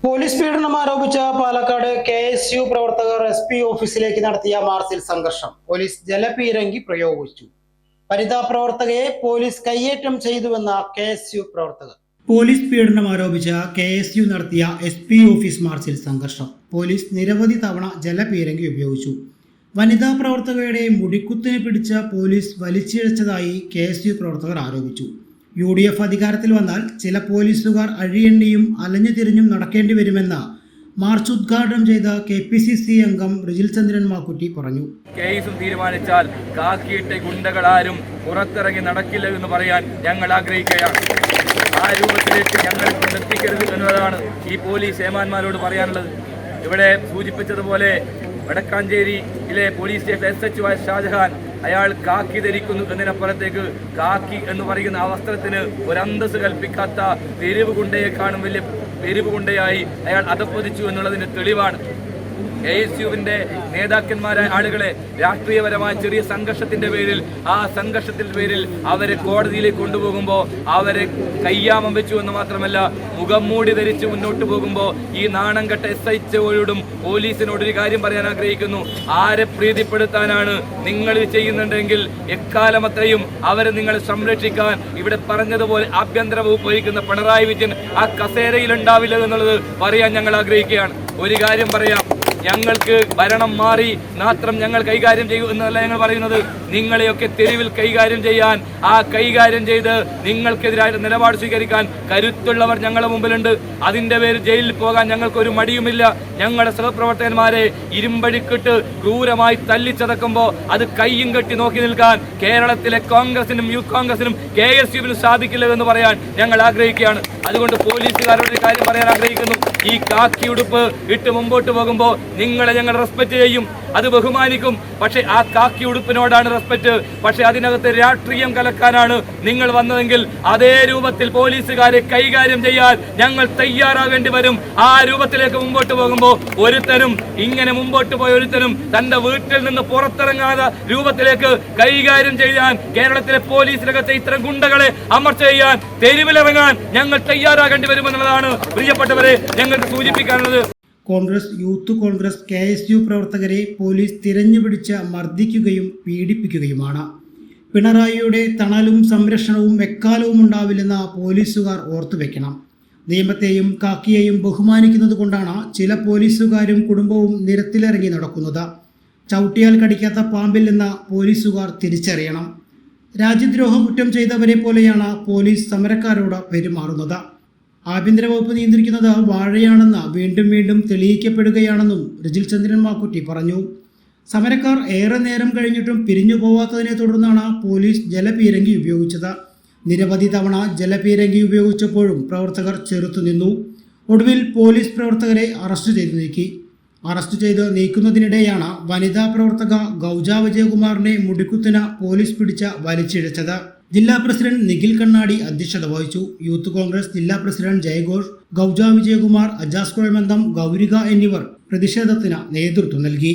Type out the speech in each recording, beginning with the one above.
Police പീഡനം ആരോപിച്ച Palakkad KSU പ്രവർത്തകർ SP ഓഫീസിലേക്ക് നടത്തിയ മാർച്ചിൽ സംഘർഷം. പോലീസ് ജലപീരങ്കി പ്രയോഗിച്ചു. വനിതാ പ്രവർത്തകയെ പോലീസ് കയ്യേറ്റം ചെയ്തുവെന്ന KSU പ്രവർത്തകർ. പോലീസ് പീഡനം ആരോപിച്ച KSU നടത്തിയ SP ഓഫീസ് മാർച്ചിൽ സംഘർഷം. പോലീസ് നിരവധി തവണ ജലപീരങ്കി ഉപയോഗിച്ചു. വനിതാ പ്രവർത്തകയുടെ മുടിക്കുത്തിന് പിടിച്ച പോലീസ് വലിച്ചിഴച്ചതായി KSU പ്രവർത്തകർ ആരോപിച്ചു. UDF അധികാരത്തിൽ വന്നാൽ ചില പോലീസുകാർ അഴിയെണ്ണിയും അലഞ്ഞു തിരിഞ്ഞും നടക്കേണ്ടി വരുമെന്ന് മാർച്ച് ഉദ്ഘാടനം ചെയ്ത KPCC അംഗം റിജിൽ ചന്ദ്രൻ മാക്കുറ്റി പറഞ്ഞു. കേസും തീരുമാനിച്ചാൽ കാക്കിയിട്ട ഗുണ്ടകളാരും പുറത്തിറങ്ങി നടക്കില്ല എന്ന് പറയാൻ ഞങ്ങൾ ആഗ്രഹിക്കുകയാണ്. ആ രൂപത്തിലേക്ക് ഞങ്ങൾ കൊണ്ടെത്തിക്കരുത് എന്നതാണ് ഈ പോലീസ് ഏമാന്മാരോട് പറയാനുള്ളത്. ഇവിടെ സൂചിപ്പിച്ചതുപോലെ വടക്കാഞ്ചേരിയിലെ പോലീസ് സ്റ്റേഷൻ SHO ഷാജഹാൻ അയാൾ കാക്കി ധരിക്കുന്നു എന്നതിനപ്പുറത്തേക്ക് കാക്കി എന്ന് പറയുന്ന ആ വസ്ത്രത്തിന് ഒരു അന്തസ് കൽപ്പിക്കാത്ത തെരുവ് ഗുണ്ടയെക്കാളും വലിയ തെരുവ് ഗുണ്ടയായി അയാൾ അധപ്പതിച്ചു എന്നുള്ളതിന് തെളിവാണ്. KSUവിന്റെ നേതാക്കന്മാരായ ആളുകളെ രാഷ്ട്രീയപരമായ ചെറിയ സംഘർഷത്തിന്റെ പേരിൽ അവരെ കോടതിയിലേക്ക് കൊണ്ടുപോകുമ്പോൾ അവരെ കയ്യാമം വെച്ചു എന്ന് മാത്രമല്ല മുഖം മൂടി ധരിച്ച് മുന്നോട്ട് പോകുമ്പോൾ ഈ നാണംകെട്ട SHOയോടും പോലീസിനോടൊരു കാര്യം പറയാൻ ആഗ്രഹിക്കുന്നു. ആരെ പ്രീതിപ്പെടുത്താനാണ് നിങ്ങൾ ചെയ്യുന്നുണ്ടെങ്കിൽ എക്കാലമത്രയും അവരെ നിങ്ങൾ സംരക്ഷിക്കാൻ ഇവിടെ പറഞ്ഞതുപോലെ ആഭ്യന്തര വകുപ്പ് വഹിക്കുന്ന പിണറായി വിജയൻ ആ കസേരയിൽ ഉണ്ടാവില്ല എന്നുള്ളത് പറയാൻ ഞങ്ങൾ ആഗ്രഹിക്കുകയാണ്. ഒരു കാര്യം പറയാം, ഞങ്ങൾക്ക് ഭരണം മാറി മാത്രം ഞങ്ങൾ കൈകാര്യം ചെയ്യൂ എന്നല്ല ഞങ്ങൾ പറയുന്നത്. നിങ്ങളെയൊക്കെ തെരുവിൽ കൈകാര്യം ചെയ്യാൻ, ആ കൈകാര്യം ചെയ്ത് നിങ്ങൾക്കെതിരായിട്ട് നിലപാട് സ്വീകരിക്കാൻ കരുത്തുള്ളവർ ഞങ്ങളുടെ മുമ്പിലുണ്ട്. അതിൻ്റെ പേര് ജയിലിൽ പോകാൻ ഞങ്ങൾക്കൊരു മടിയുമില്ല. ഞങ്ങളുടെ സഹപ്രവർത്തകന്മാരെ ഇരുമ്പഴിക്കിട്ട് ക്രൂരമായി തല്ലിച്ചതക്കുമ്പോൾ അത് കയ്യും കെട്ടി നോക്കി നിൽക്കാൻ കേരളത്തിലെ കോൺഗ്രസിനും യൂത്ത് കോൺഗ്രസിനും KSUവിനും സാധിക്കില്ല എന്ന് പറയാൻ ഞങ്ങൾ ആഗ്രഹിക്കുകയാണ്. അതുകൊണ്ട് പോലീസുകാരോട് ഒരു കാര്യം പറയാൻ ആഗ്രഹിക്കുന്നു. ഈ കാക്കി ഉടുപ്പ് ഇട്ട് മുമ്പോട്ട് പോകുമ്പോൾ നിങ്ങളെ ഞങ്ങൾ റെസ്പെക്ട് ചെയ്യും, അത് ബഹുമാനിക്കും. പക്ഷേ ആ കാക്കി ഉടുപ്പിനോടാണ് റെസ്പെക്ട്. പക്ഷെ അതിനകത്ത് രാഷ്ട്രീയം കലക്കാനാണ് നിങ്ങൾ വന്നതെങ്കിൽ അതേ രൂപത്തിൽ പോലീസുകാരെ കൈകാര്യം ചെയ്യാൻ ഞങ്ങൾ തയ്യാറാവേണ്ടി വരും. ആ രൂപത്തിലേക്ക് മുമ്പോട്ട് പോകുമ്പോൾ ഒരുത്തനും ഇങ്ങനെ മുമ്പോട്ട് പോയ ഒരുത്തനും തന്റെ വീട്ടിൽ നിന്ന് പുറത്തിറങ്ങാത്ത രൂപത്തിലേക്ക് കൈകാര്യം ചെയ്യാൻ കേരളത്തിലെ പോലീസിനകത്തെ ഇത്തരം ഗുണ്ടകളെ അമർച്ച ചെയ്യാൻ തെരുവിലിറങ്ങാൻ ഞങ്ങൾ തയ്യാറാകേണ്ടി വരുമെന്നുള്ളതാണ് പ്രിയപ്പെട്ടവരെ ഞങ്ങൾക്ക് സൂചിപ്പിക്കാനുള്ളത്. കോൺഗ്രസ്, യൂത്ത് കോൺഗ്രസ്, KSU പ്രവർത്തകരെ പോലീസ് തിരഞ്ഞുപിടിച്ച് മർദ്ദിക്കുകയും പീഡിപ്പിക്കുകയുമാണ്. പിണറായിയുടെ തണലും സംരക്ഷണവും എക്കാലവും ഉണ്ടാവില്ലെന്ന് പോലീസുകാർ ഓർത്തുവെക്കണം. നിയമത്തെയും കാക്കിയെയും ബഹുമാനിക്കുന്നത് കൊണ്ടാണ് ചില പോലീസുകാരും കുടുംബവും നിരത്തിലിറങ്ങി നടക്കുന്നത്. ചവിട്ടിയാൽ കടിക്കാത്ത പാമ്പില്ലെന്ന് പോലീസുകാർ തിരിച്ചറിയണം. രാജ്യദ്രോഹ കുറ്റം ചെയ്തവരെ പോലെയാണ് പോലീസ് സമരക്കാരോട് പെരുമാറുന്നത്. ആഭ്യന്തര വകുപ്പ് നിയന്ത്രിക്കുന്നത് വാഴയാണെന്ന് വീണ്ടും വീണ്ടും തെളിയിക്കപ്പെടുകയാണെന്നും റിജിൽ ചന്ദ്രൻ മാക്കുറ്റി പറഞ്ഞു. സമരക്കാർ ഏറെ നേരം കഴിഞ്ഞിട്ടും പിരിഞ്ഞു പോവാത്തതിനെ തുടർന്നാണ് പോലീസ് ജലപീരങ്കി ഉപയോഗിച്ചത്. നിരവധി തവണ ജലപീരങ്കി ഉപയോഗിച്ചപ്പോഴും പ്രവർത്തകർ ചെറുത്തുനിന്നു. ഒടുവിൽ പോലീസ് പ്രവർത്തകരെ അറസ്റ്റ് ചെയ്ത് നീക്കുന്നതിനിടെയാണ് വനിതാ പ്രവർത്തക ഗൗജ വിജയകുമാറിനെ മുടിക്കുത്തിന് പോലീസ് പിടിച്ച് വലിച്ചിഴച്ചത്. ജില്ലാ പ്രസിഡന്റ് നിഖിൽ കണ്ണാടി അധ്യക്ഷത വഹിച്ചു. യൂത്ത് കോൺഗ്രസ് ജില്ലാ പ്രസിഡന്റ് ജയഘോഷ്, ഗൗജ വിജയകുമാർ, അജാസ് കുഴമന്തം, ഗൗരിക എന്നിവർ പ്രതിഷേധത്തിന് നേതൃത്വം നൽകി.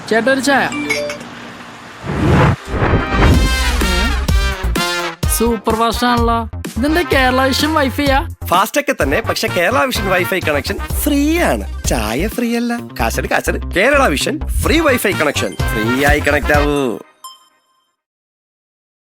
ചേട്ടാ ഒരു ചായ. സൂപ്പർ ഫാസ്റ്റ് ആണല്ലോ. ഇതെന്താ കേരള വിഷൻ വൈഫൈയാ? ഫാസ്റ്റ് ഒക്കെ തന്നെ, പക്ഷെ Kerala vision wifi connection free ആണ്. ചായ ഫ്രീ അല്ല, കാശട് Kerala vision free wifi connection. Free ആയി കണക്ട് ആവൂ.